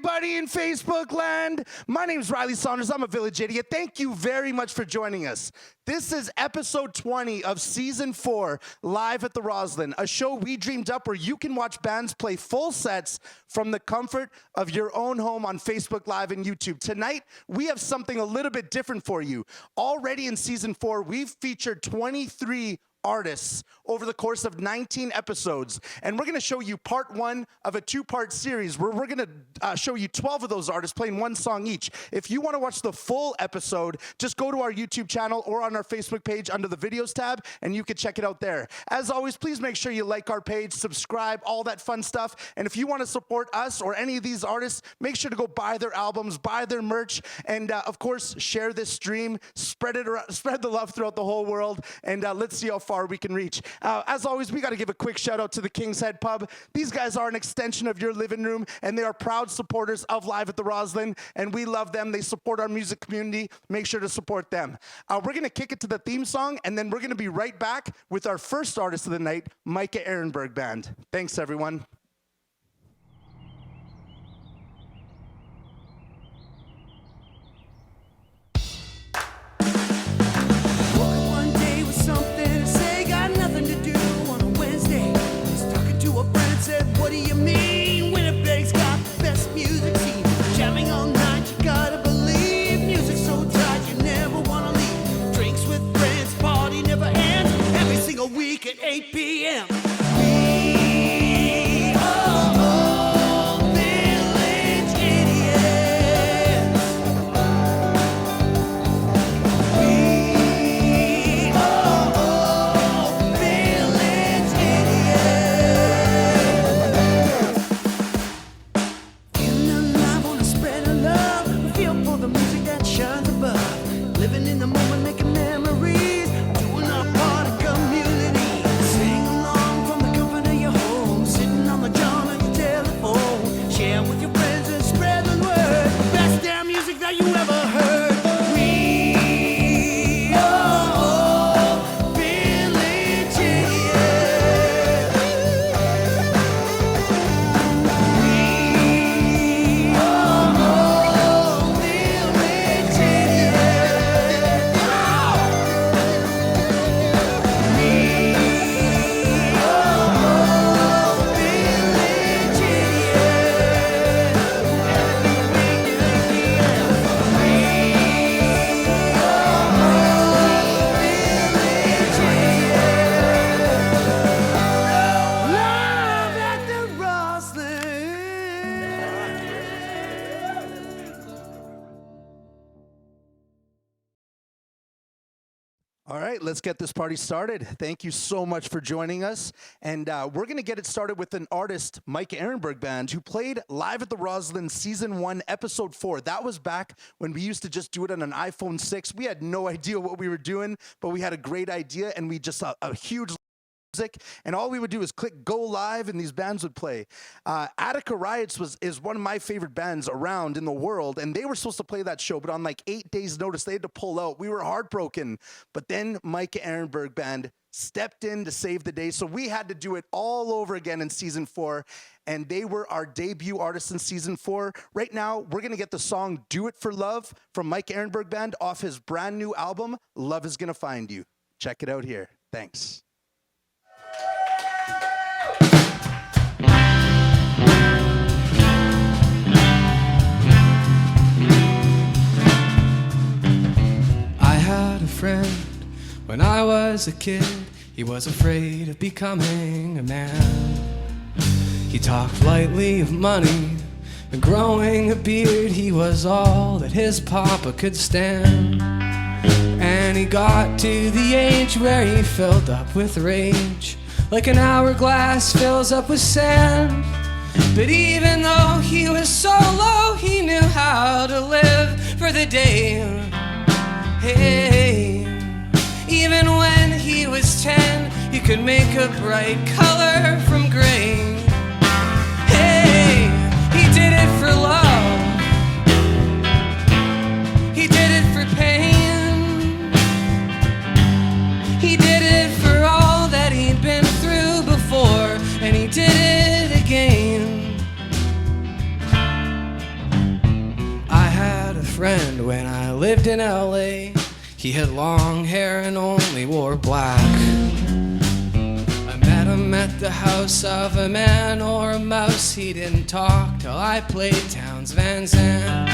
everybody in Facebook land. My name is Riley Saunders. I'm a village idiot. Thank you very much for joining us. This is episode 20 of season 4, live at the Roslyn, a show we dreamed up where you can watch bands play full sets from the comfort of your own home on Facebook Live and YouTube. Tonight, we have something a little bit different for you. Already in season 4, we've featured 23 artists over the course of 19 episodes. And we're going to show you part 1 of a 2-part series where we're going to show you 12 of those artists playing one song each. If you want to watch the full episode, just go to our YouTube channel or on our Facebook page under the videos tab, and you can check it out there. As always, please make sure you like our page, subscribe, all that fun stuff. And if you want to support us or any of these artists, make sure to go buy their albums, buy their merch, and of course, share this stream, spread it around, spread the love throughout the whole world, and let's see how far we can reach. As always, we got to give a quick shout out to the King's Head Pub. These guys are an extension of your living room, and they are proud supporters of Live at the Roslyn, and we love them. They support our music community. Make sure to support them. We're going to kick it to the theme song, and then we're going to be right back with our first artist of the night, Micah Ehrenberg Band. Thanks, everyone. What do you mean? Winnipeg's got the best music scene. Jamming all night, you gotta believe. Music's so tight, you never wanna leave. Drinks with friends, party never ends. Every single week at 8 p.m. All right, let's get this party started. Thank you so much for joining us. And we're going to get it started with an artist, Micah Ehrenberg Band, who played Live at the Roslyn Season 1, Episode 4. That was back when we used to just do it on an iPhone 6. We had no idea what we were doing, but we had a great idea, and we just saw a huge music, and all we would do is click go live and these bands would play. Attica Riots is one of my favorite bands around in the world, and they were supposed to play that show, but on like 8 days notice they had to pull out. We were heartbroken, but then Micah Ehrenberg Band stepped in to save the day, so we had to do it all over again in season 4, and they were our debut artists in season 4. Right now we're gonna get the song Do It For Love from Micah Ehrenberg Band off his brand new album Love Is Gonna Find You. Check it out here. Thanks. Friend. When I was a kid, he was afraid of becoming a man. He talked lightly of money and growing a beard. He was all that his papa could stand. And he got to the age where he filled up with rage, like an hourglass fills up with sand. But even though he was so low, he knew how to live for the day. Hey, even when he was 10, he could make a bright color from gray. Hey, he did it for love. He did it for pain. He did it for all that he'd been through before, and he did it again. friend when I lived in LA. He had long hair and only wore black. I met him at the house of a man or a mouse. He didn't talk till I played Townes Van Zandt.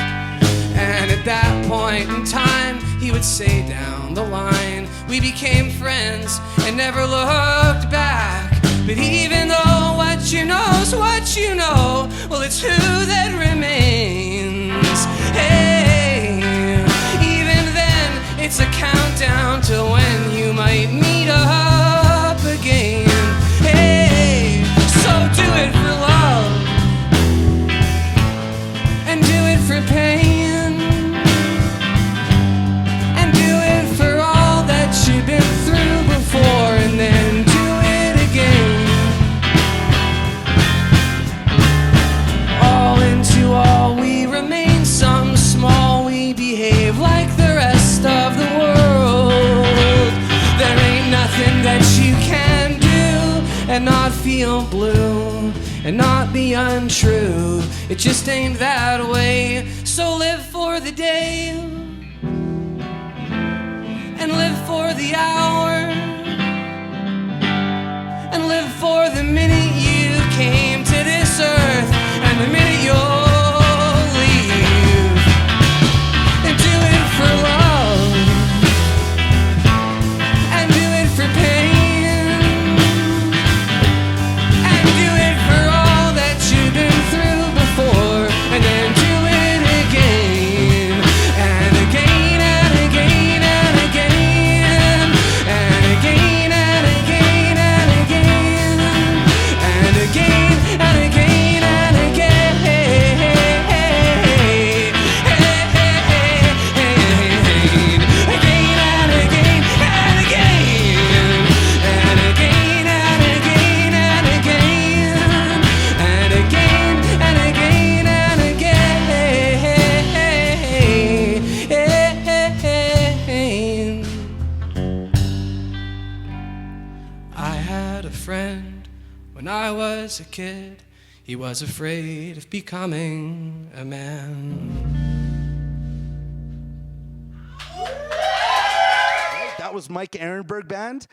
And at that point in time, he would say down the line, we became friends and never looked back. But even though what you know's what you know, well, it's who that remains. Hey, even then, it's a countdown to when you might meet up again. Hey, so do it for love and do it for pain and do it for all that you've been through before, and then do it again. All into all we remain, some small we behave like the rest of the world. There ain't nothing that you can do and not feel blue and not be untrue. It just ain't that way. So live for the day and live for the hour and live for the minute you came to this earth and the minute you'll leave. And do it for love and do it for pain and do it for all that you've been through before, and then do it again and again and again and again and again and again and again and again and again and again. Again and again and again and again and again and again and again and again and again. I had a friend when I was a kid. He was afraid of becoming a man. That was Mike Ehrenberg Band.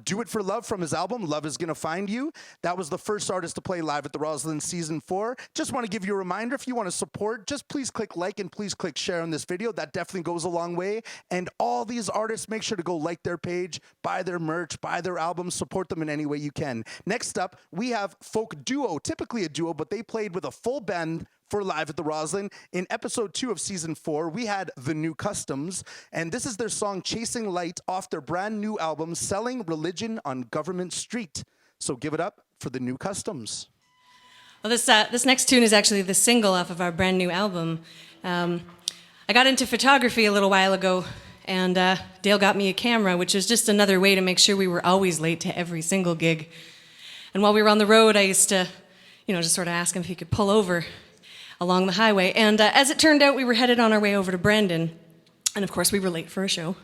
Do It for Love from his album, Love Is Gonna Find You. That was the first artist to play live at the Roslyn Season 4. Just want to give you a reminder, if you want to support, just please click like and please click share on this video. That definitely goes a long way. And all these artists, make sure to go like their page, buy their merch, buy their albums, support them in any way you can. Next up, we have folk duo, typically a duo, but they played with a full band for live at the Roslyn. In episode 2 of season 4, we had The New Customs, and this is their song Chasing Light off their brand new album, Selling Religion on Government Street. So give it up for The New Customs. Well, this next tune is actually the single off of our brand new album. I got into photography a little while ago, and Dale got me a camera, which is just another way to make sure we were always late to every single gig. And while we were on the road, I used to, just sort of ask him if he could pull over along the highway. And as it turned out, we were headed on our way over to Brandon. And of course, we were late for a show.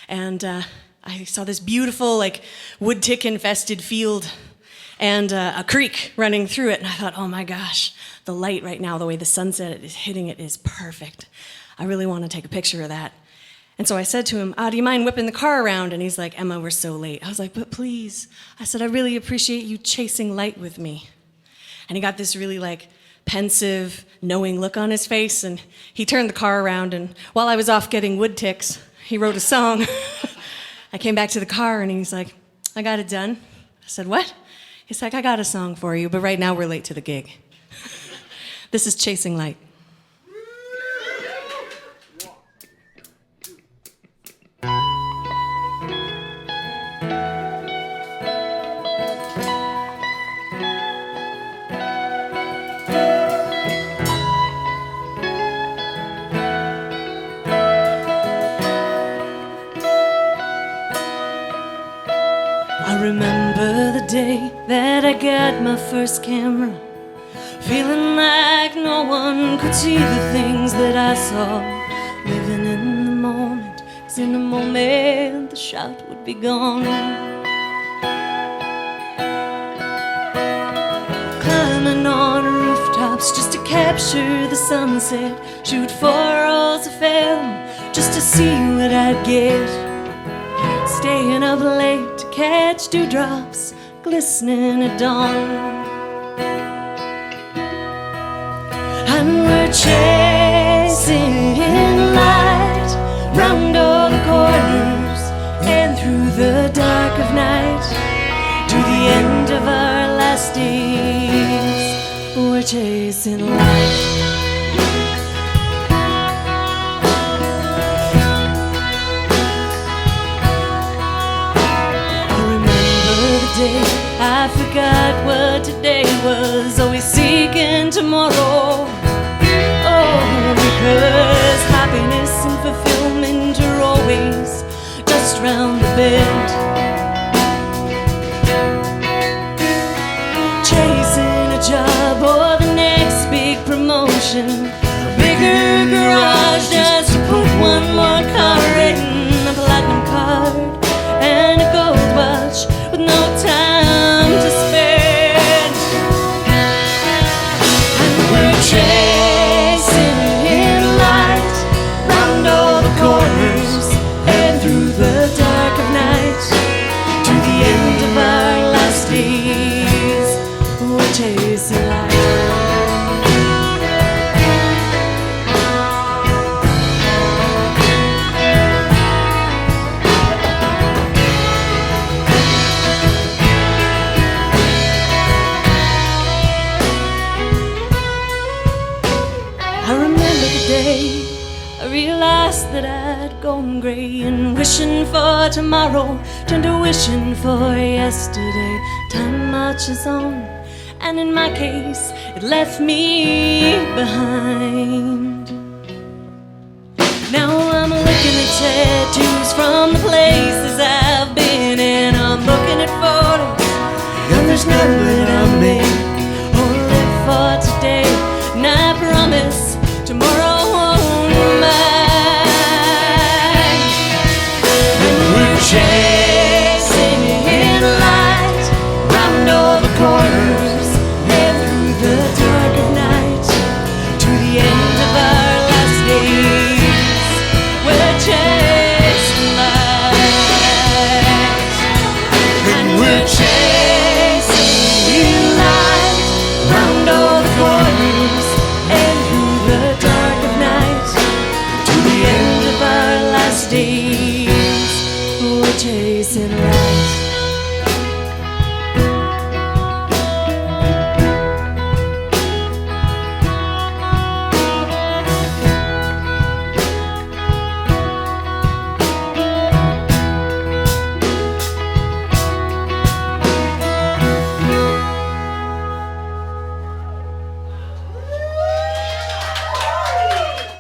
And I saw this beautiful, wood tick infested field and a creek running through it. And I thought, oh my gosh, the light right now, the way the sunset is hitting it is perfect. I really want to take a picture of that. And so I said to him, do you mind whipping the car around? And he's like, Emma, we're so late. I was like, but please. I said, I really appreciate you chasing light with me. And he got this really pensive, knowing look on his face, and he turned the car around, and while I was off getting wood ticks, he wrote a song. I came back to the car, and he's like, I got it done. I said, what? He's like, I got a song for you, but right now we're late to the gig. This is Chasing Light. I remember the day that I got my first camera, feeling like no one could see the things that I saw. Living in the moment, 'cause in a moment the shot would be gone. Climbing on rooftops just to capture the sunset, shoot 4 rolls of film just to see what I'd get. Staying up late to catch dewdrops glistening at dawn. And we're chasing light round all the corners and through the dark of night to the end of our last days. We're chasing light. I remember the day I forgot what today was, always seeking tomorrow. Oh, because happiness and fulfillment are always just round the bend. Chasing a job or the next big promotion, a bigger garage just to put one more car in, a platinum card and a gold watch with no time to spend. And we're chasing light round all the corners and through the dark of night to the end of our last days. We're chasing light. I remember the day I realized that I'd gone grey, and wishing for tomorrow turned to wishing for yesterday. Time marches on, and in my case, it left me behind. Now I'm looking at tattoos from the places I've been, and I'm looking at photos, and there's none that I made or live for today. And I promise tomorrow won't mind. And we're chasing light round all the corners and through the dark of night to the end of our last days. We're chasing light. And we're chasing light round all the corners and through the dark of night to the end of our last days. We're chasing light.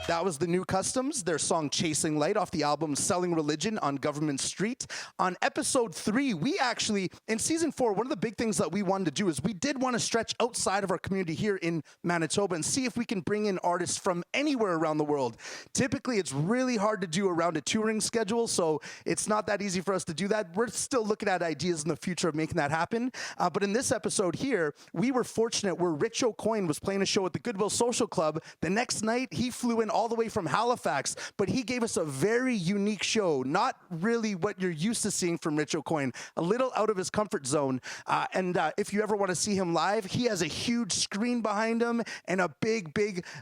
That was the New Customs, their song Chasing Light off the album Selling Religion on Government Street. On episode 3, we actually, in season 4, one of the big things that we wanted to do is we did want to stretch outside of our community here in Manitoba and see if we can bring in artists from anywhere around the world. Typically, it's really hard to do around a touring schedule, so it's not that easy for us to do that. We're still looking at ideas in the future of making that happen. But in this episode here, we were fortunate where Rich O'Coin was playing a show at the Goodwill Social Club. The next night, he flew in all the way from Halifax, but he gave us a very unique show, not really what you're used to seeing from Rich O'Coin, a little out of his comfort zone. And if you ever want to see him live, he has a huge screen behind him and a big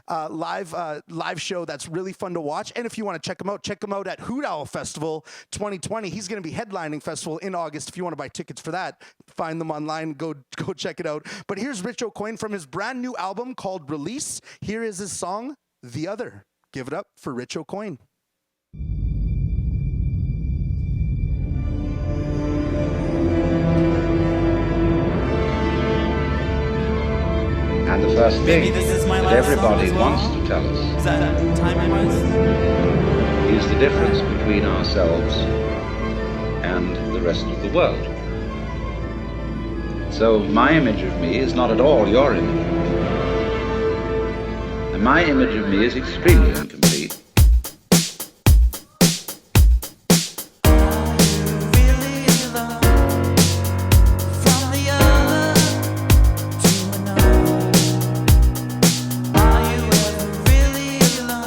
live show that's really fun to watch. And if you want to check him out at Hoot Owl Festival 2020. He's going to be headlining festival in August. If you want to buy tickets for that, find them online, go check it out. But here's Rich O'Coin from his brand new album called Release. Here is his song, The Other. Give it up for Rich O'Coin. And the first thing that everybody wants to tell us is the difference between ourselves and the rest of the world. So my image of me is not at all your image. And my image of me is extremely incomplete. Are you ever really alone?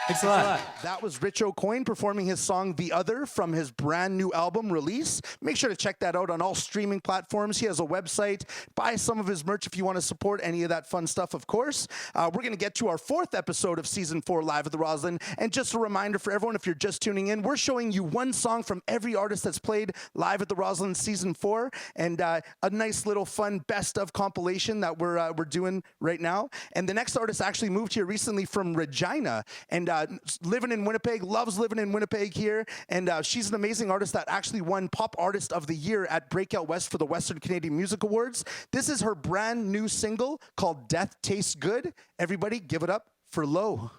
Thanks a lot. That was Rich O'Coin performing his song The Other from his brand new album release. Make sure to check that out on all streaming platforms. He has a website. Buy some of his merch if you want to support any of that fun stuff, of course. We're going to get to our 4th episode of Season 4 Live at the Roslyn. And just a reminder for everyone, if you're just tuning in, we're showing you one song from every artist that's played live at the Roslyn Season 4. And a nice little fun best of compilation that we're doing right now. And the next artist actually moved here recently from Regina and living in Winnipeg, loves living in Winnipeg here. And she's an amazing artist that actually won Pop Artist of the Year at Breakout West for the Western Canadian Music Awards. This is her brand new single called Death Tastes Good. Everybody give it up for Low.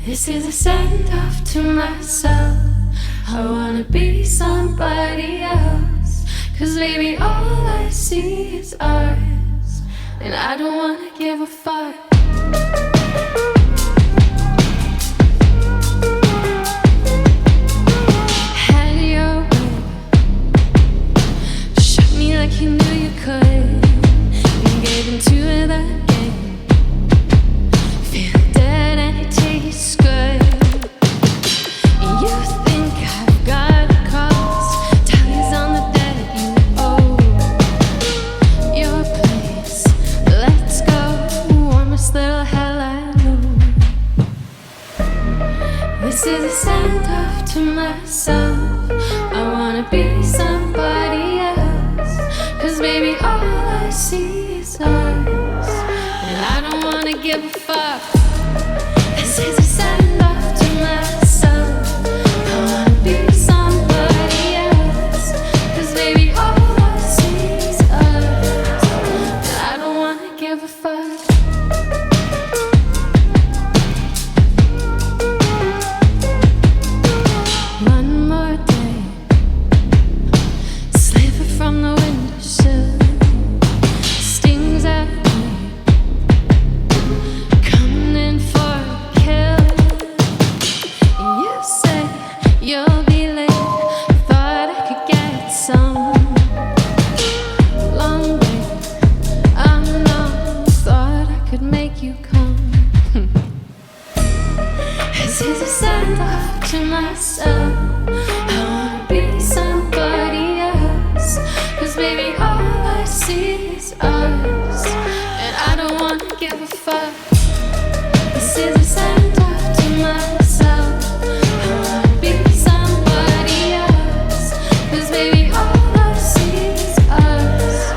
This is a send-off to myself. I wanna be somebody else, 'cause baby all I see is ours, and I don't wanna give a fuck. Had your way, shot me like you knew you could, and gave into that game. Feel dead and it tastes good. You think I've got a cost, tallies on the debt you owe. Your place, let's go, warmest little hell I know. This is a send-off to myself. I wanna be somebody else, 'cause baby all I see is ours, and I don't wanna give a fuck. This is a send-off to myself. I wanna be somebody else, 'cause baby all I see is us, and I don't wanna give a fuck. One more day, sliver from the windowsill, stings at me, coming in for a kill. And you say you'll be late, thought I could get some long way. I'm numb, thought I could make you come. This is a send-off to myself. I wanna be somebody else, 'cause baby all I see is us, and I don't wanna give a fuck. This is a send-off to myself. I wanna be somebody else, 'cause baby all I see is us,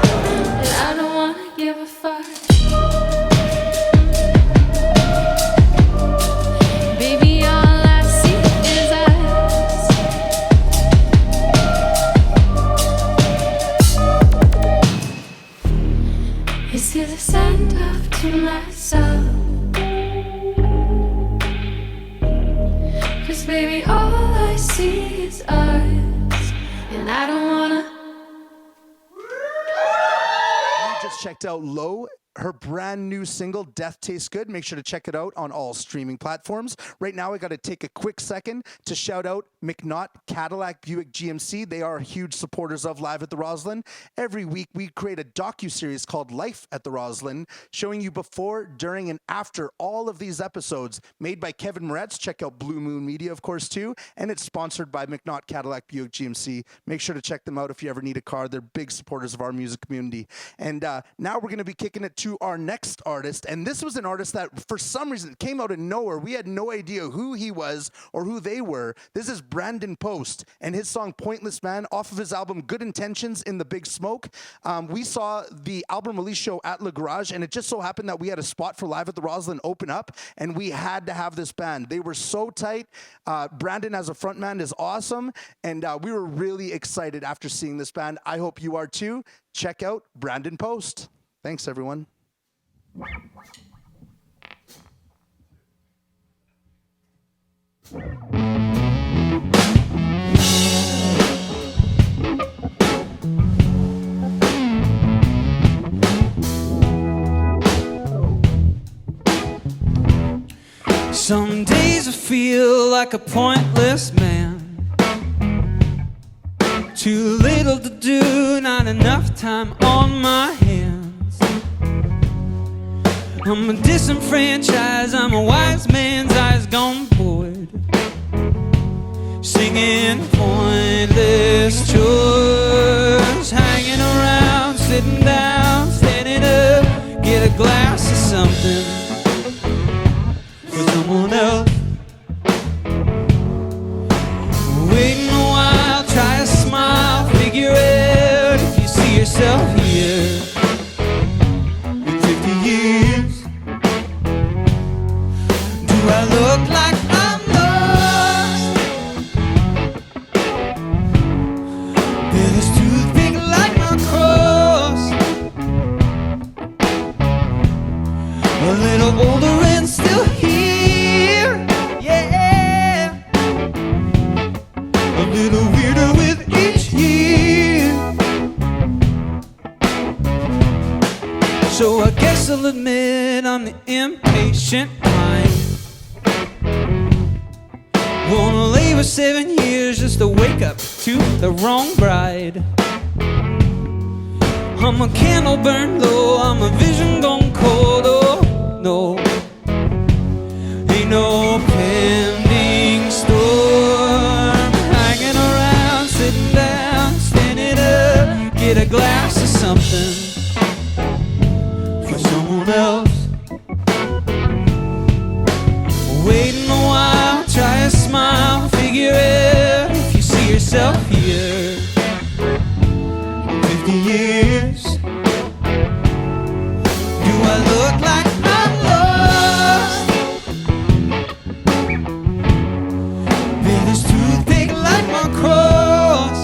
and I don't wanna give a fuck. Baby, all I see is us. This is a send-off to myself, 'cause baby all I see is us, and I don't wanna. You just checked out Low, her brand new single, Death Tastes Good. Make sure to check it out on all streaming platforms. Right now, I got to take a quick second to shout out McNaught Cadillac Buick GMC. They are huge supporters of Live at the Roslyn. Every week, we create a docuseries called Life at the Roslyn, showing you before, during, and after all of these episodes, made by Kevin Moretz. Check out Blue Moon Media, of course, too. And it's sponsored by McNaught Cadillac Buick GMC. Make sure to check them out if you ever need a car. They're big supporters of our music community. And now we're going to be kicking it to our next artist. And this was an artist that, for some reason, came out of nowhere. We had no idea who he was or who they were. This is Brandon Post and his song Pointless Man off of his album Good Intentions in the Big Smoke. We saw the album release show at Le Garage, and it just so happened that we had a spot for Live at the Roslyn open up, and we had to have this band. They were so tight. Brandon as a frontman is awesome, and we were really excited after seeing this band. I hope you are too. Check out Brandon Post. Thanks, everyone. Some days I feel like a pointless man. Too little to do, not enough time on my hands. I'm a disenfranchised, I'm a wise man's eyes singing pointless chores, hanging around, sitting down, standing up, get a glass of something for someone else. Waiting a while, try a smile, figure out if you see yourself here in 50 years. Do I look like I'm lost? Bear this toothpick like my cross. A little older and still here, yeah. A little weirder with each year. So I guess I'll admit I'm the impatient kind. Wanna lay for 7 years just to wake up to the wrong bride. I'm a candle burned low, I'm a vision gone cold, oh no. Ain't no pending storm, hanging around, sitting down, standing up, get a glass of something for someone else. Waiting a while, try a smile, figure out if you see yourself here in 50 years. Do I look like I'm lost? Bear this toothpick like my cross.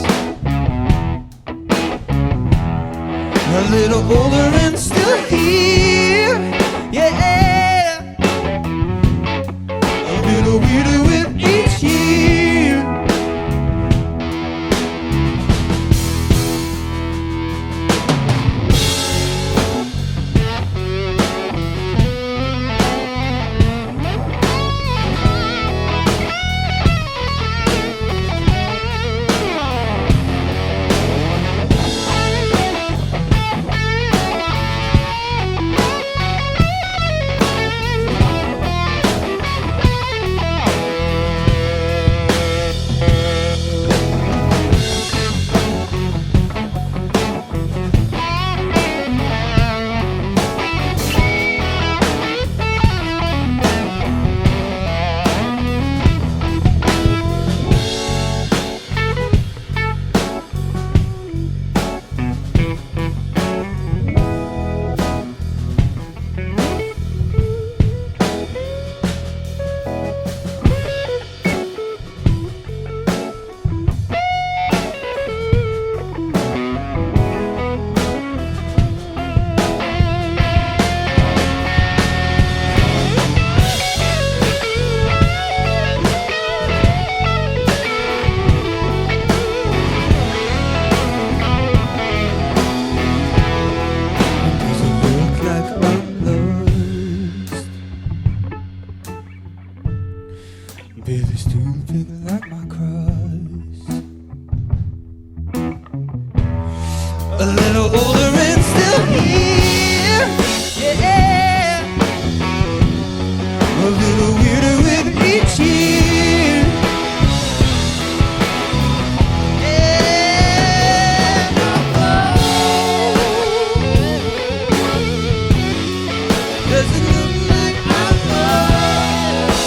A little older and still here, yeah. A little weirder with each year. Bear this toothpick like my cross. A little older and still here, yeah. A little weirder with each year, yeah. Does it look like I'm lost?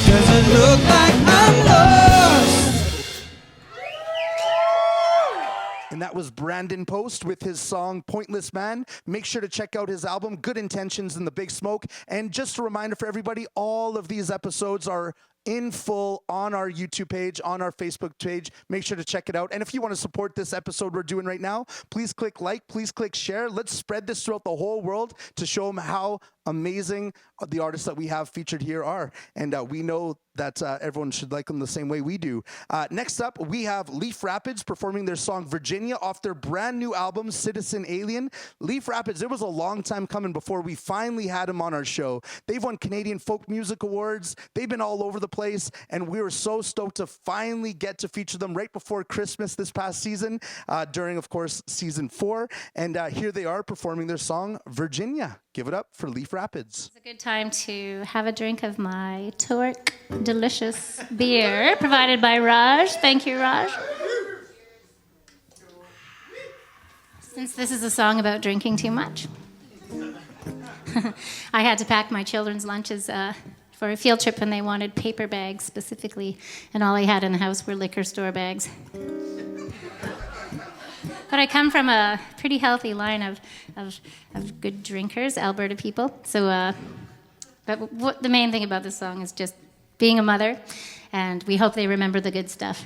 Does it look like I'm lost? And that was Brandon Post with his song Pointless Man. Make sure to check out his album, Good Intentions and the Big Smoke. And just a reminder for everybody, all of these episodes are in full on our YouTube page, on our Facebook page. Make sure to check it out. And if you want to support this episode we're doing right now, please click like, please click share. Let's spread this throughout the whole world to show them how amazing the artists that we have featured here are. And we know that everyone should like them the same way we do. Next up, we have Leaf Rapids performing their song Virginia off their brand new album, Citizen Alien. Leaf Rapids, it was a long time coming before we finally had them on our show. They've won Canadian Folk Music Awards. They've been all over the place, and we were so stoked to finally get to feature them right before Christmas this past season, during, of course, season 4. And here they are performing their song, Virginia. Give it up for Leaf Rapids. It's a good time to have a drink of my Torque delicious beer provided by Raj. Thank you, Raj. Since this is a song about drinking too much, I had to pack my children's lunches for a field trip, and they wanted paper bags specifically, and all I had in the house were liquor store bags. But I come from a pretty healthy line of good drinkers, Alberta people. So, but the main thing about this song is just being a mother, and we hope they remember the good stuff.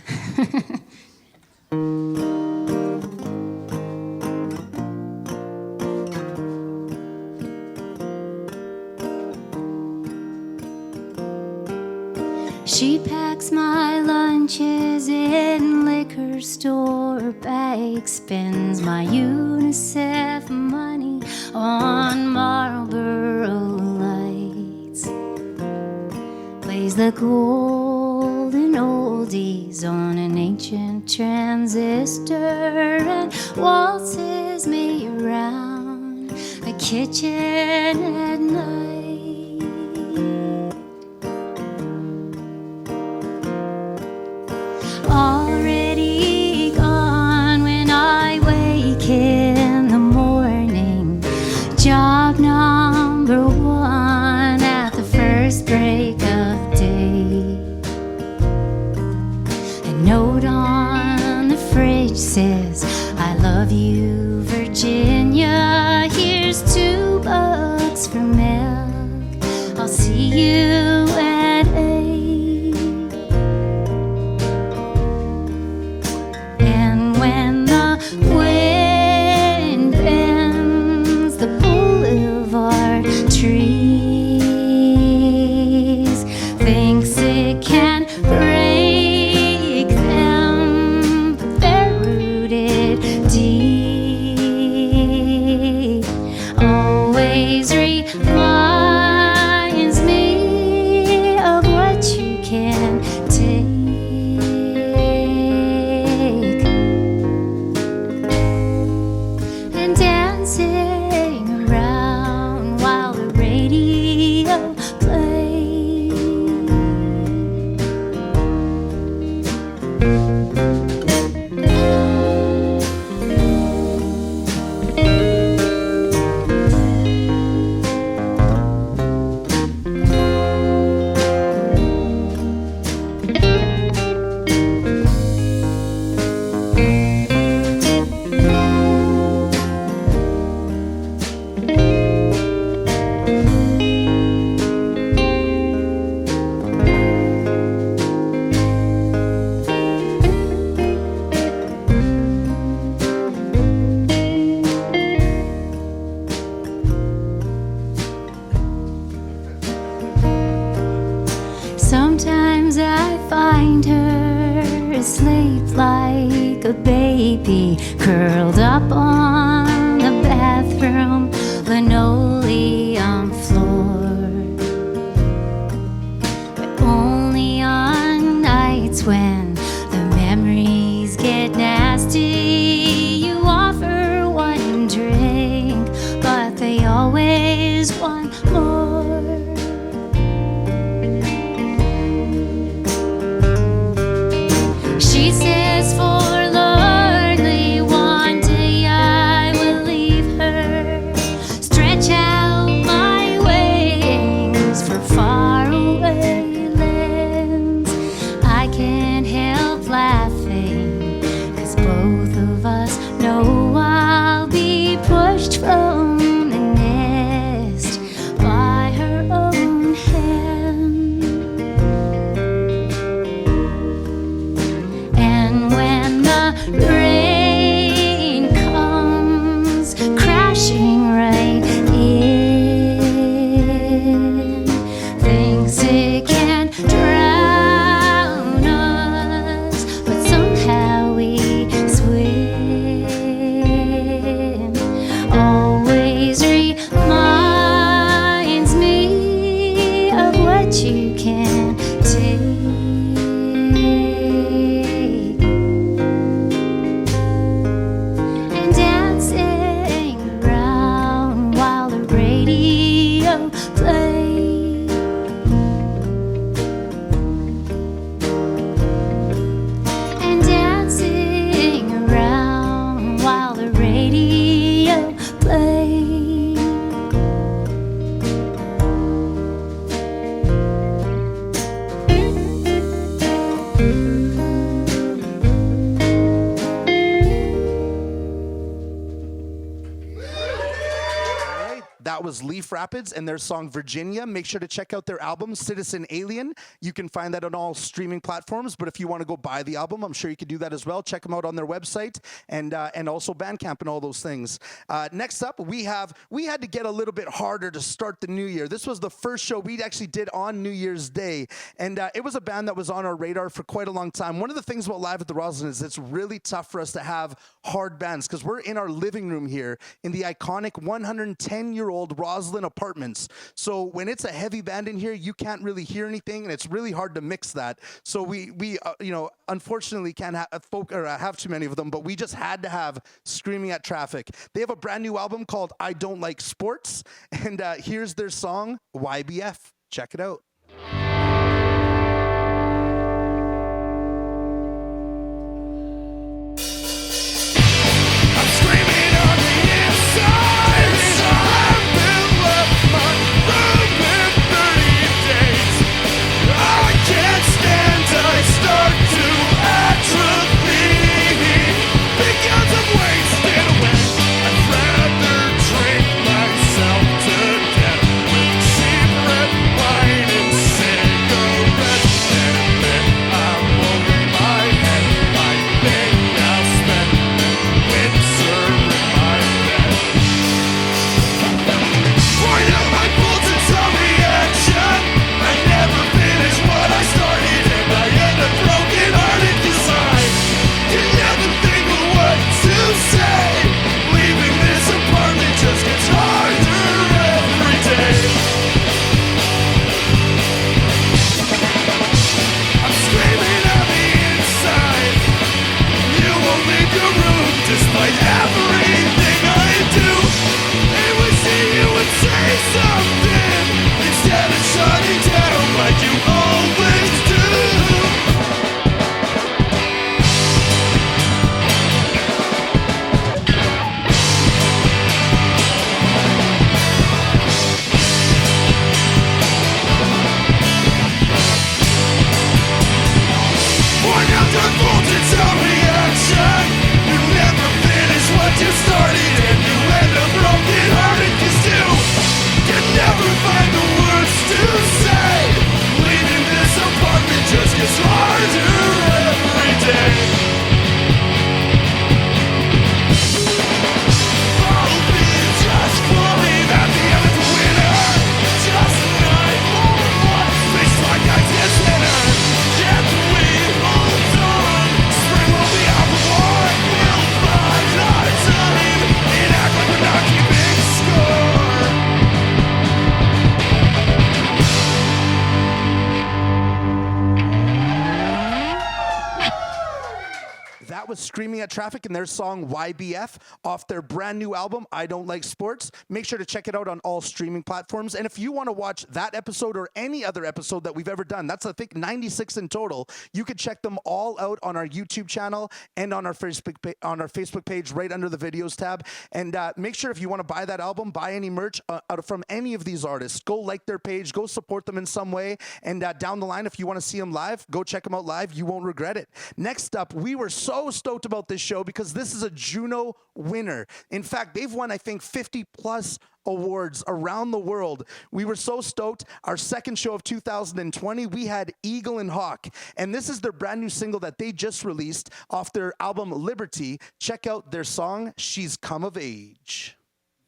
She packs my lunches in liquor store bags, spends my UNICEF money on Marlboro Lights, plays the golden oldies on an ancient transistor, and waltzes me around the kitchen at night. Already gone when I wake in the morning. Job number 1 at the first break of day. A note on the fridge says, I love you, Virginia. Here's $2 for milk. I'll see you at 8. Wind bends the boulevard trees, thinks it can break them, but they're rooted deep. Always reminds me of what you can take. Dancing around while the radio plays. Sometimes I find her asleep like a baby, curled up on the bathroom linoleum floor. But only on nights when the memories get nasty, you offer one drink, but they always want more. She says forlornly, one day I will leave her, stretch out my wings for faraway lands. I can't help laughing, 'cause both of us know I'll be pushed from the nest by her own hand. And when the rain comes crashing right in, thinks it can drown us, but somehow we swim. Always reminds me of what you can do. and dancing around while the radio plays. And dancing around while the radio plays. That was Leaf Rapids and their song Virginia. Make sure to check out their album Citizen Alien. You can find that on all streaming platforms, but if you want to go buy the album, I'm sure you can do that as well. Check them out on their website and also Bandcamp and all those things. Next up, we had to get a little bit harder to start the new year. This was the first show we actually did on New Year's Day, and it was a band that was on our radar for quite a long time. One of the things about Live at the Roslyn is it's really tough for us to have hard bands because we're in our living room here in the iconic 110-year-old Roslyn apartments. So when it's a heavy band in here, you can't really hear anything, and it's really hard to mix that. So we unfortunately can't have too many of them, but we just had to have Screaming at Traffic. They have a brand new album called I Don't Like Sports, and here's their song YBF. Check it out. Was Screaming at Traffic and their song YBF off their brand new album I Don't Like Sports. Make sure to check it out on all streaming platforms. And if you want to watch that episode or any other episode that we've ever done, that's I think 96 in total, you can check them all out on our YouTube channel and on our Facebook page right under the videos tab. And make sure if you want to buy that album, buy any merch from any of these artists, go like their page, go support them in some way. And down the line, if you want to see them live, go check them out live. You won't regret it. Next up, we were so stoked about this show because this is a Juno winner. In fact, they've won, I think, 50 plus awards around the world. We were so stoked. Our second show of 2020, we had Eagle and Hawk, and this is their brand new single that they just released off their album Liberty. Check out their song, She's Come of Age.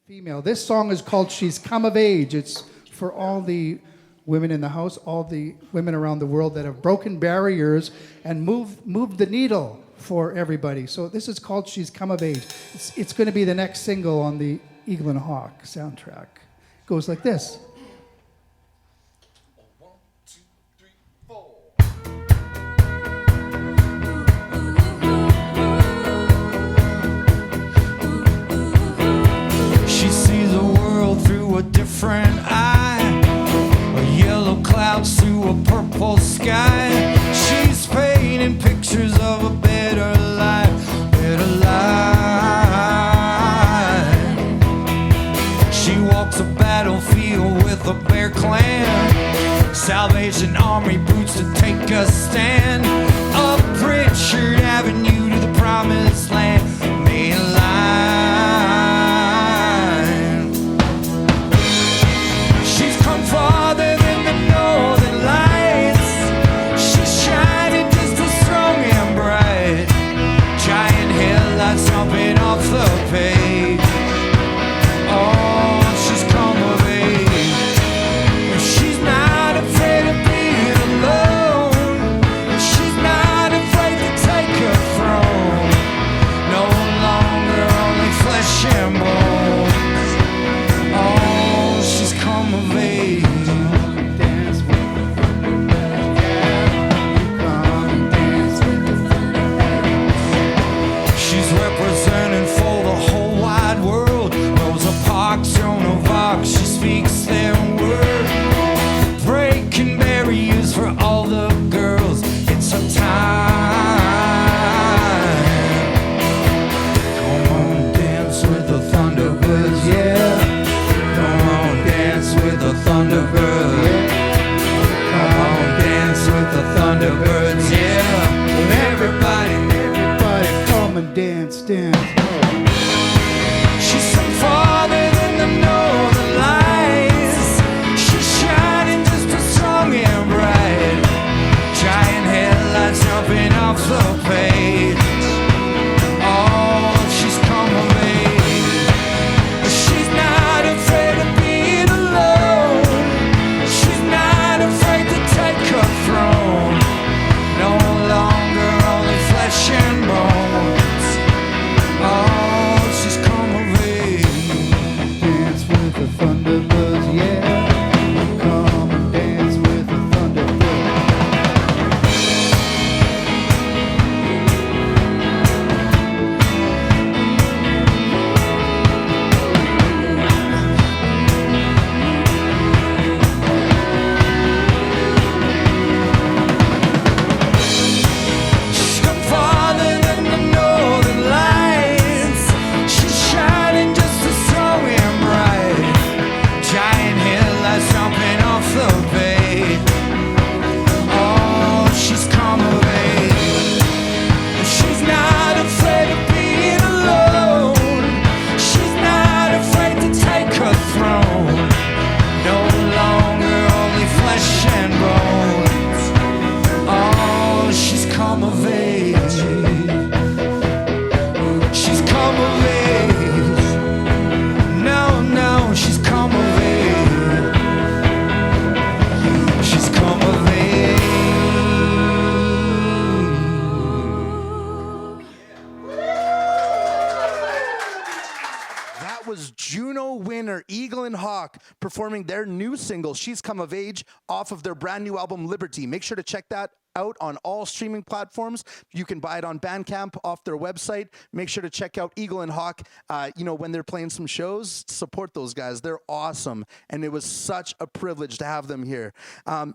Female. This song is called She's Come of Age. It's for all the women in the house, all the women around the world that have broken barriers and moved the needle for everybody. So this is called She's Come of Age. It's going to be the next single on the Eagle and Hawk soundtrack. It goes like this. 1, 2, 3, 4. different eye. Yellow clouds through a purple sky. She's painting pictures of a better life, better life. She walks a battlefield with a bear clan. Salvation Army boots to take a stand. Up Pritchard Avenue to the promised land. Main line. She's come farther than the northern lights. She's shining just as strong and bright. Giant headlights jumping off the page. Oh, she's come of age. She's not afraid of being alone. She's not afraid to take her throne. No longer only flesh and bones. Oh, she's come of age. Dance with the Thunderbirds, yeah. Come and dance with the Thunderbirds. She's representing for the whole wide world. Rosa Parks, Joan of Arc, she speaks their word. Breaking barriers for all the girls. It's her time. Come on, dance with the Thunderbirds, yeah. Come on, dance with the Thunderbirds. Come on, dance with the Thunderbirds, yeah. Everybody, Everybody come and dance, dance. she's some farther than the northern lights. She's shining just as strong and bright. Giant headlights jumping off the page. Oh, she's come of age. She's not afraid of being alone. She's not afraid to take her throne. No longer only flesh and bones. Oh, she's come of age. Dance with the Thunderbirds, yeah. Come and dance with the Thunderbirds. She's come farther than the northern lights. She's shining just as strong and bright. Giant headlights jumping off the page. Oh, she's come of age. She's not afraid of being alone. She's not afraid to take her throne. No longer only flesh and bones. Oh, she's come of age. She's come of age. No, no, she's come of age. She's come of age. That was Juno winner Eagle and Hawk performing their new single, She's Come of Age, off of their brand new album, Liberty. Make sure to check that out on all streaming platforms. You can buy it on Bandcamp off their website. Make sure to check out Eagle and Hawk. When they're playing some shows, support those guys. They're awesome. And it was such a privilege to have them here. Right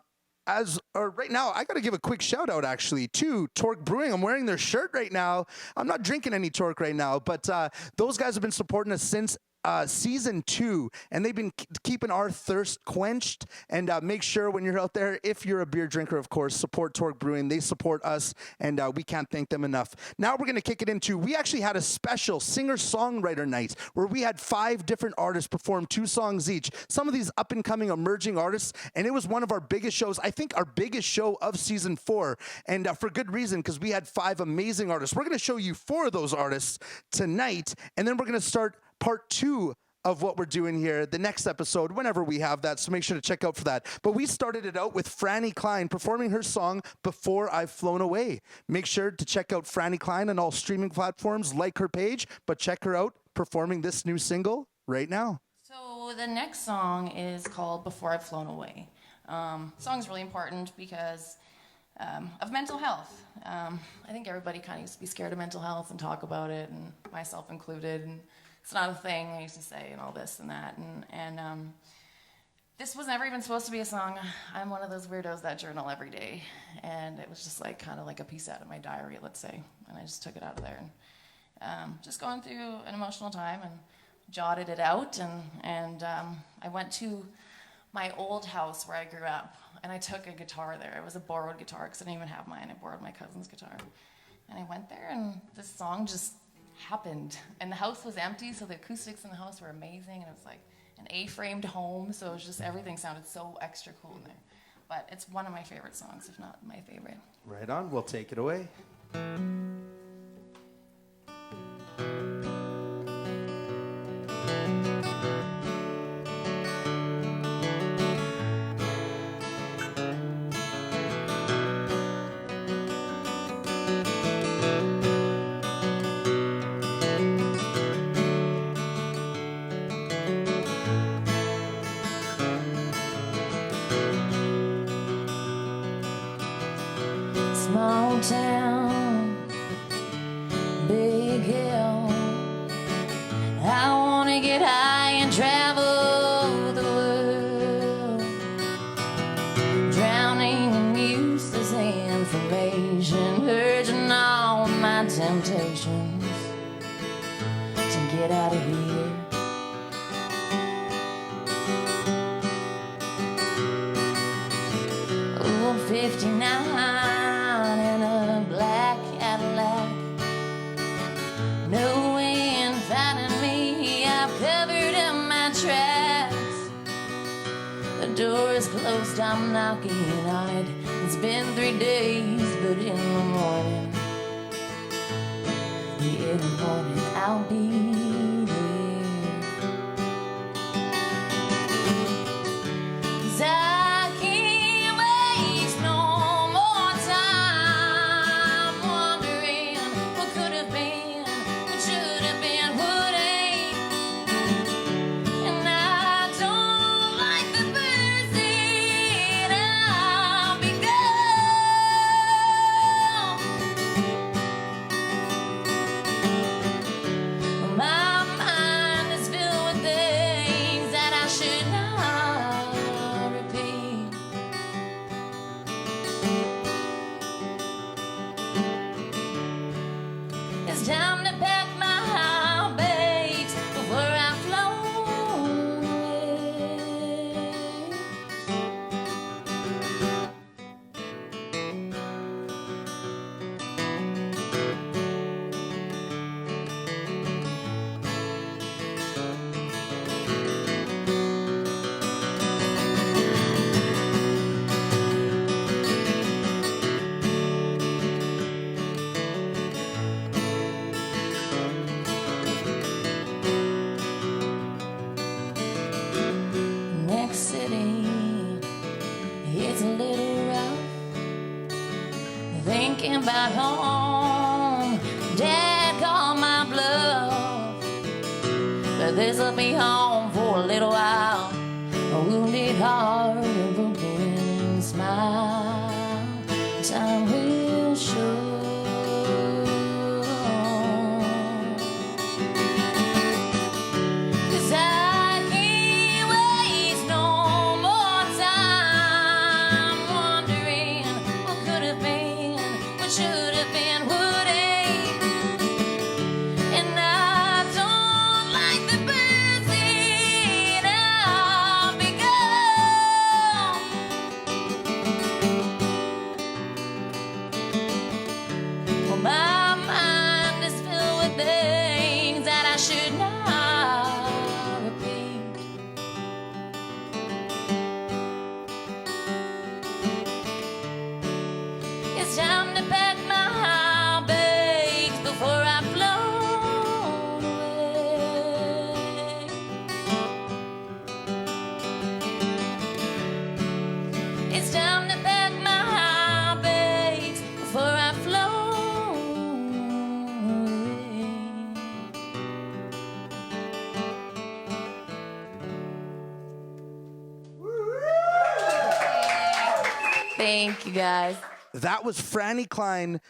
now, I got to give a quick shout out actually to Torque Brewing. I'm wearing their shirt right now. I'm not drinking any Torque right now, but those guys have been supporting us since season 2, and they've been keeping our thirst quenched. And make sure when you're out there, if you're a beer drinker, of course, support Torque Brewing. They support us, and we can't thank them enough. Now we're going to kick it into, we actually had a special singer-songwriter night where we had 5 different artists perform 2 songs each. Some of these up-and-coming emerging artists, and it was one of our biggest shows, I think our biggest show of season 4, and for good reason, because we had 5 amazing artists. We're going to show you 4 of those artists tonight, and then we're going to start part 2 of what we're doing here, the next episode, whenever we have that, so make sure to check out for that. But we started it out with Franny Klein performing her song, Before I've Flown Away. Make sure to check out Franny Klein on all streaming platforms, like her page, but check her out performing this new single right now. So the next song is called Before I've Flown Away. Song's really important because of mental health. I think everybody kind of used to be scared of mental health and talk about it, and myself included, and it's not a thing, I used to say, and all this and that. And This was never even supposed to be a song. I'm one of those weirdos that journal every day. And it was just like kind of like a piece out of my diary, let's say. And I just took it out of there. And just going through an emotional time and jotted it out. And I went to my old house where I grew up. And I took a guitar there. It was a borrowed guitar because I didn't even have mine. I borrowed my cousin's guitar. And I went there and this song just happened. And the house was empty, so the acoustics in the house were amazing. And it was like an A-framed home, so it was just everything sounded so extra cool in there. But it's one of my favorite songs, if not my favorite. Right on. We'll take it away. Small town, big hill. I wanna get high and travel the world, drowning in useless information, urging all my temptations to get out of here. Oh, 59 in a black Cadillac, no way in finding me. I've covered up my tracks. The door is closed, I'm knocking on it. It's been 3 days, but in the morning, yeah, in the morning, I'll be there. 'Cause I can't waste no more time wondering what could have been, what should have been, what ain't. And I don't like the person I've become. My mind is filled with things that I should not repeat. It's time to pack my bags before I float away. Next city, it's a little rough. Thinking about home, Dad called my bluff. But this'll be home for a little while. A wounded heart, a broken smile. Time will show. 'Cause I can't waste no more time wondering what could have been, what should have been, what ain't. And I don't like the person I've become. Well, my mind is filled with things that I should not repeat. It's time to pack my bags before I float away. It's time to pack my bags before I float away. Thank you, guys. That was Franny Klein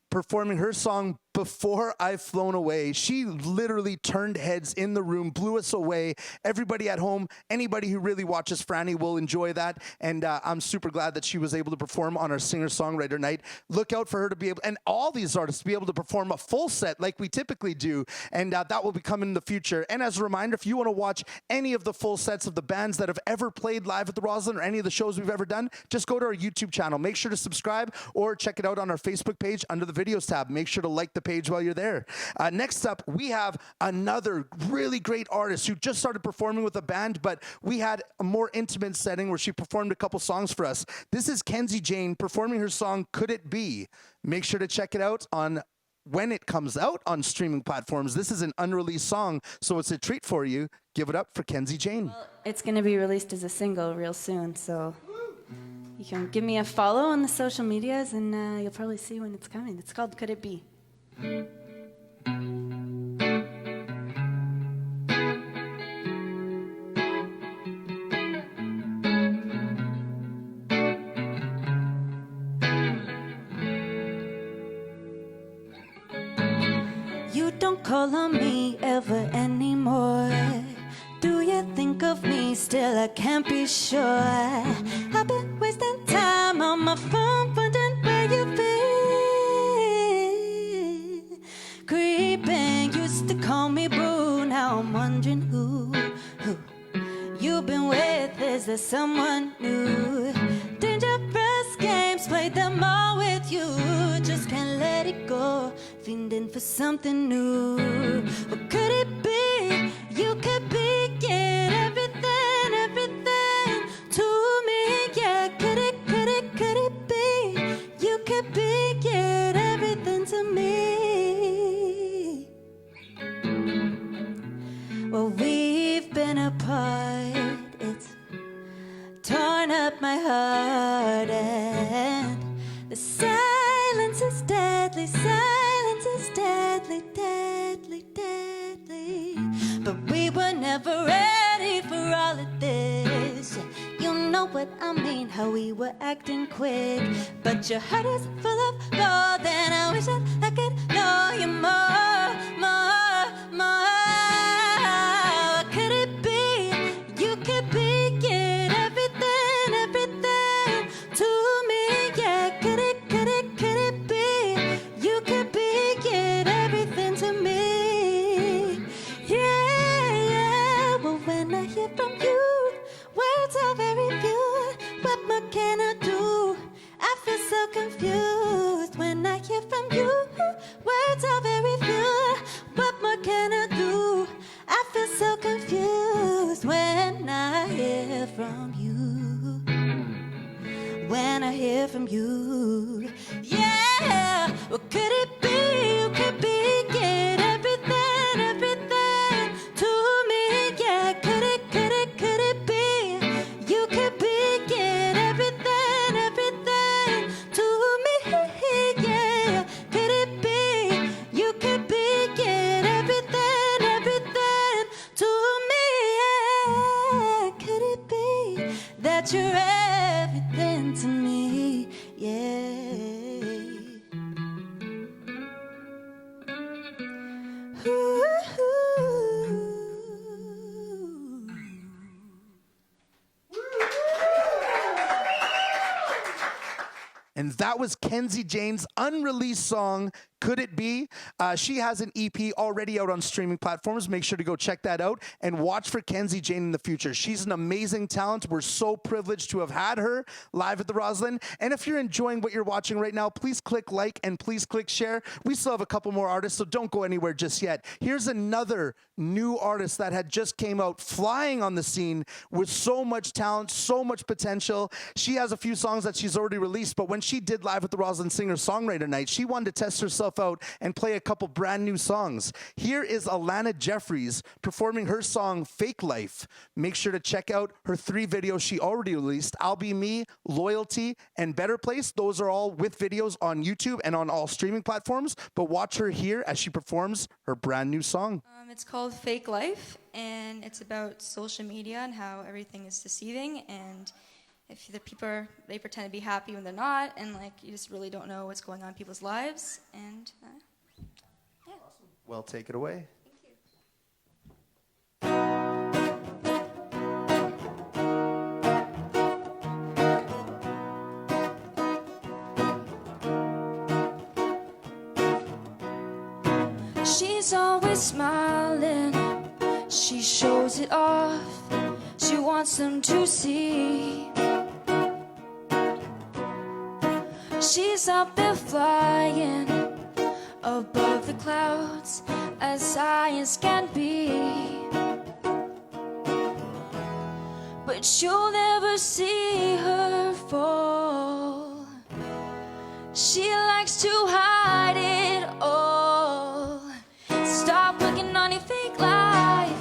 performing her song Before I've Flown Away. She literally turned heads in the room, blew us away. Everybody at home, anybody who really watches Franny will enjoy that. And I'm super glad that she was able to perform on our singer-songwriter night. Look out for her to be able, and all these artists to be able to perform a full set like we typically do. And that will be coming in the future. And as a reminder, if you want to watch any of the full sets of the bands that have ever played live at the Roslyn or any of the shows we've ever done, just go to our YouTube channel. Make sure to subscribe or check it out on our Facebook page under the videos tab. Make sure to like the page while you're there. Next up, we have another really great artist who just started performing with a band, but we had a more intimate setting where she performed a couple songs for us. This is Kenzie Jane performing her song, Could It Be? Make sure to check it out on when it comes out on streaming platforms. This is an unreleased song, so it's a treat for you. Give it up for Kenzie Jane. Well, it's going to be released as a single real soon, so you can give me a follow on the social medias and you'll probably see when it's coming. It's called Could It Be? You don't call on me ever anymore. Do you think of me still? I can't be sure. I've been wasting time on my phone, wondering where you've been. Creeping, used to call me boo. Now I'm wondering who you've been with. Is there someone new? Dangerous games, played them all with you. Just can't let it go. Fiending for something new. Or could it be you could begin everything, everything to me? Yeah, could it be you could begin everything to me? Well, we've been apart. It's torn up my heart, and the silence is deadly. Silence is deadly, deadly, deadly. But we were never ready for all of this. You know what I mean, how we were acting quick. But your heart is full of gold, and I wish that I could know you more, more, more. Could it be you could begin everything, everything to me? Yeah, could it be you could begin everything to me? Yeah, well, when I hear from you, words are very few. What more can I do? I feel so confused when I hear from you. Words are very few. What more can I do? I feel so confused when I hear from you. When I hear from you, yeah. Well, could it be you could begin everything, everything to me? Yeah, could it be you could begin everything, everything to me? Yeah, could it be you could begin everything, everything to me? Yeah, could it be that you're everything to me? Yeah. And that was Kenzie Jane's unreleased song, Could It Be? She has an EP already out on streaming platforms. Make sure to go check that out and watch for Kenzie Jane in the future. She's an amazing talent. We're so privileged to have had her live at the Roslyn. And if you're enjoying what you're watching right now, please click like and please click share. We still have a couple more artists, so don't go anywhere just yet. Here's another new artist that had just came out flying on the scene with so much talent, so much potential. She has a few songs that she's already released, but when she did live at the Roslyn Singer-Songwriter Night, she wanted to test herself out and play a couple brand new songs. Here is Alana Jeffries performing her song, Fake Life. Make sure to check out her 3 videos she already released, I'll Be Me, Loyalty, and Better Place. Those are all with videos on YouTube and on all streaming platforms, but watch her here as she performs her brand new song. It's called Fake Life, and it's about social media and how everything is deceiving, and if the people they pretend to be happy when they're not, and like you just really don't know what's going on in people's lives, and Well, take it away. She's always smiling, she shows it off, she wants them to see. She's up there flying above the clouds as high as can be. But you'll never see her fall. She likes to hide it all. Stop working on your fake life,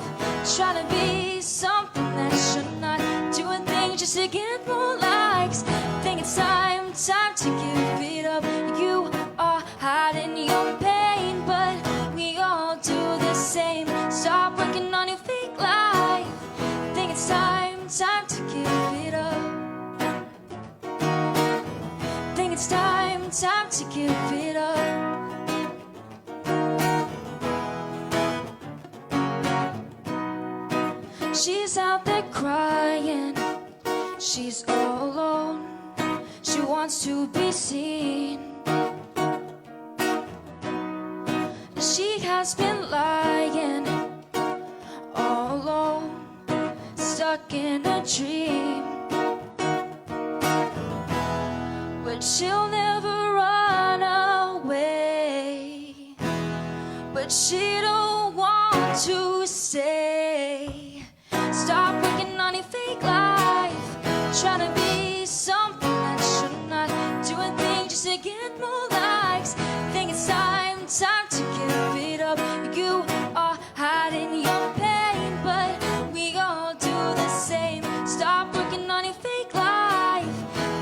trying to be something that you're not. Doing things just to get more likes. Think it's time to give it up. You are hiding your pain, but we all do the same. Stop working on your fake life. Think it's time to give it up. Think it's time to give it up. She's out there crying, she's all alone, she wants to be seen. She has been lying all alone, stuck in a dream. But she'll never run away, but she don't want to stay. Stop working on your fake life, trying to be something that you're not. Doing things just to get more likes. Think it's time to give it up. You are hiding your pain, but we all do the same. Stop working on your fake life.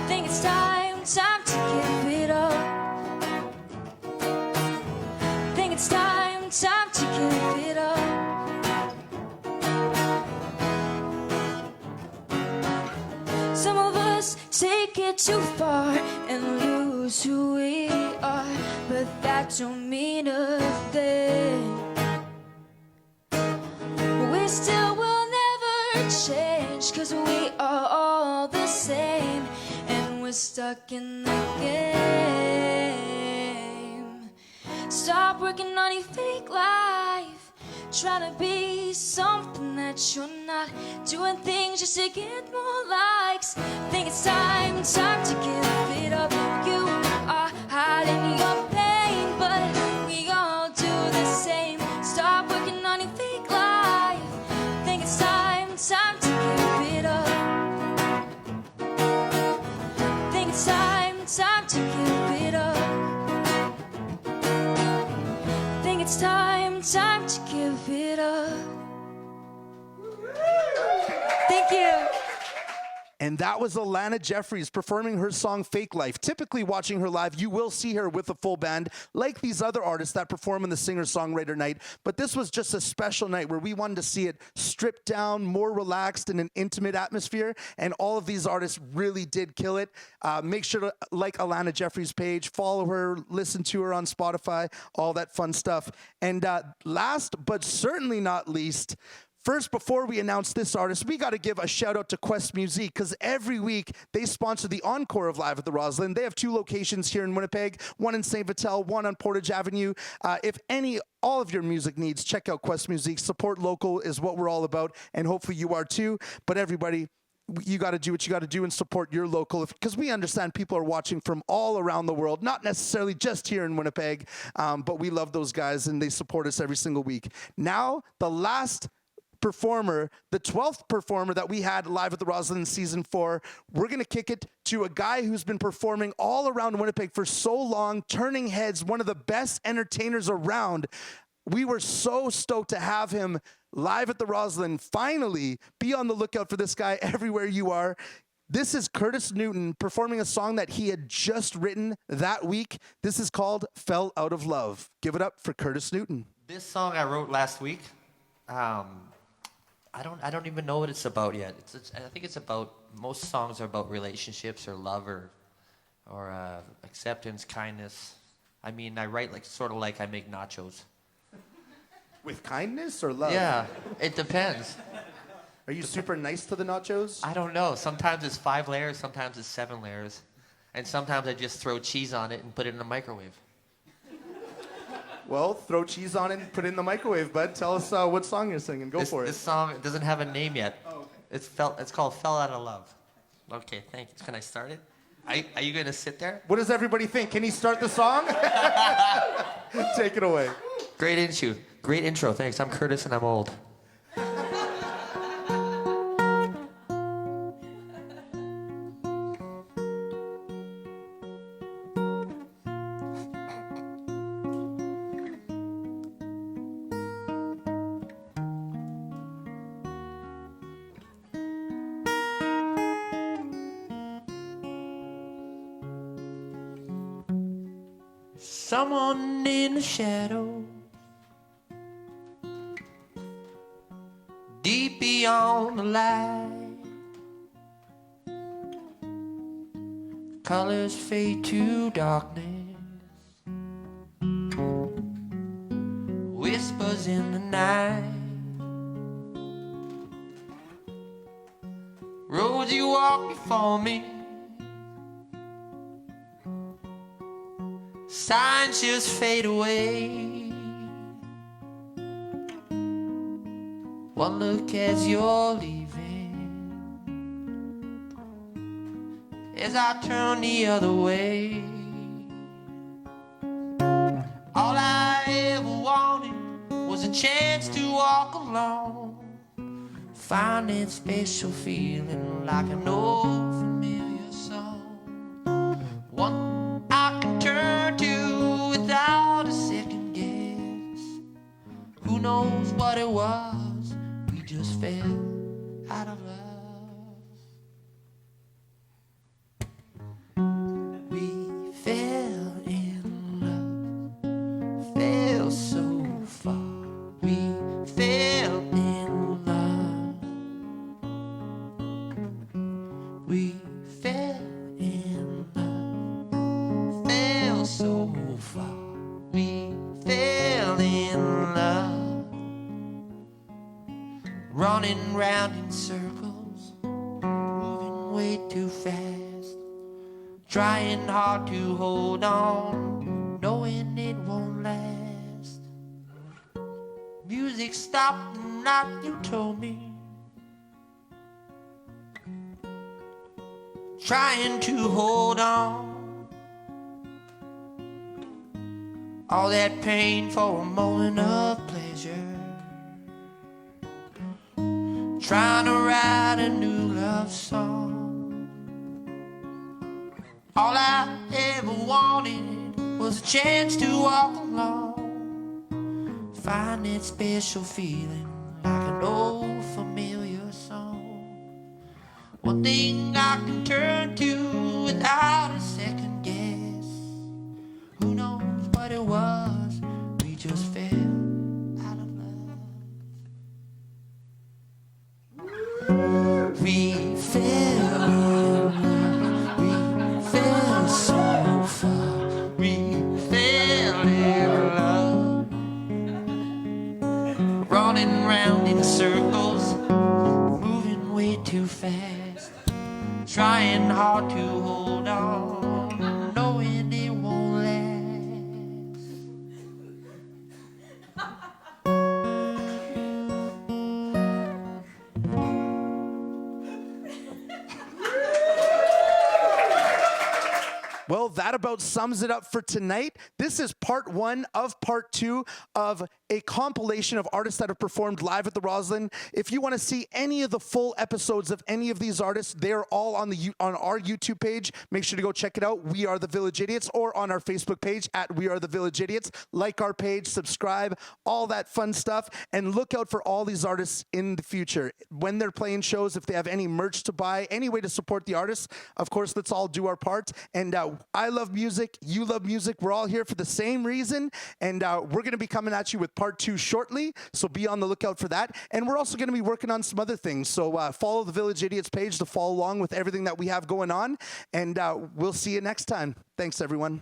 Think it's time to give it up. Think it's time to give it up. Some of us take it too far and lose who we are, but that don't mean a thing. We still will never change, 'cause we are all the same, and we're stuck in the game. Stop working on your fake life, trying to be something that you're not. Doing things just to get more likes. Think it's time to give it up. You are hiding your pain, but we all do the same. Stop working on your fake life. Think it's time to give it up. Think it's time to give it up. Think it's time to give it up. Thank you. And that was Alana Jeffries performing her song Fake Life. Typically watching her live, you will see her with a full band like these other artists that perform in the singer-songwriter night. But this was just a special night where we wanted to see it stripped down, more relaxed in an intimate atmosphere. And all of these artists really did kill it. Make sure to like Alana Jeffries' page, follow her, listen to her on Spotify, all that fun stuff. And last but certainly not least, first, before we announce this artist, we got to give a shout out to Quest Music, because every week they sponsor the encore of Live at the Roslyn. They have 2 locations here in Winnipeg, one in St. Vital, one on Portage Avenue. If all of your music needs, check out Quest Music. Support local is what we're all about, and hopefully you are too. But everybody, you got to do what you got to do and support your local, because we understand people are watching from all around the world, not necessarily just here in Winnipeg, but we love those guys and they support us every single week. Now, the last performer, the 12th performer that we had live at the Roslyn season 4, we're going to kick it to a guy who's been performing all around Winnipeg for so long, turning heads, one of the best entertainers around. We were so stoked to have him live at the Roslyn. Finally, be on the lookout for this guy everywhere you are. This is Curtis Newton performing a song that he had just written that week. This is called Fell Out of Love. Give it up for Curtis Newton. This song I wrote last week. I don't even know what it's about yet. I think it's about, most songs are about relationships or love or acceptance, kindness. I mean, I write sort of like I make nachos. With kindness or love? Yeah, it depends. Are you super nice to the nachos? I don't know. Sometimes it's 5 layers, sometimes it's 7 layers. And sometimes I just throw cheese on it and put it in the microwave. Well, throw cheese on it and put it in the microwave, bud. Tell us what song you're singing. Go for it. This song doesn't have a name yet. Oh, okay. It's called Fell Out of Love. Okay, thanks. Can I start it? Are you going to sit there? What does everybody think? Can he start the song? Take it away. Great intro. Thanks. I'm Curtis and I'm old. Someone in the shadow, deep beyond the light. Colors fade to darkness, whispers in the night. Roads you walk before me, signs just fade away. One look as you're leaving, as I turn the other way. All I ever wanted was a chance to walk alone, find that special feeling like an old familiar song. One I can turn to without a second guess. Who knows what it was? We just fell out of love. We fell in love, fell so far. We fell in love. We fell in love, fell so far. We fell in love, running round in circles, moving way too fast, trying hard to hold on, knowing it won't last. Music stopped the night you told me, trying to hold on. All that pain for a moment of pleasure, trying to write a new love song. All I ever wanted was a chance to walk along, find that special feeling like an old familiar song. One thing I can turn to without a second guess. Who knows what it was? We just fell out of love. We fell in love. We fell so far. We fell in love, running round in circles, moving way too fast, trying hard to hold on, knowing it won't last. Well, that about sums it up for tonight. This is part 1 of part 2 of a compilation of artists that have performed live at the Roslyn. If you want to see any of the full episodes of any of these artists, they're all on our YouTube page. Make sure to go check it out. We Are the Village Idiots, or on our Facebook page at We Are the Village Idiots. Like our page, subscribe, all that fun stuff, and look out for all these artists in the future. When they're playing shows, if they have any merch to buy, any way to support the artists, of course, let's all do our part. And I love music. You love music. We're all here for the same reason. And we're going to be coming at you with part 2 shortly. So be on the lookout for that. And we're also going to be working on some other things. So follow the Village Idiots page to follow along with everything that we have going on. And we'll see you next time. Thanks, everyone.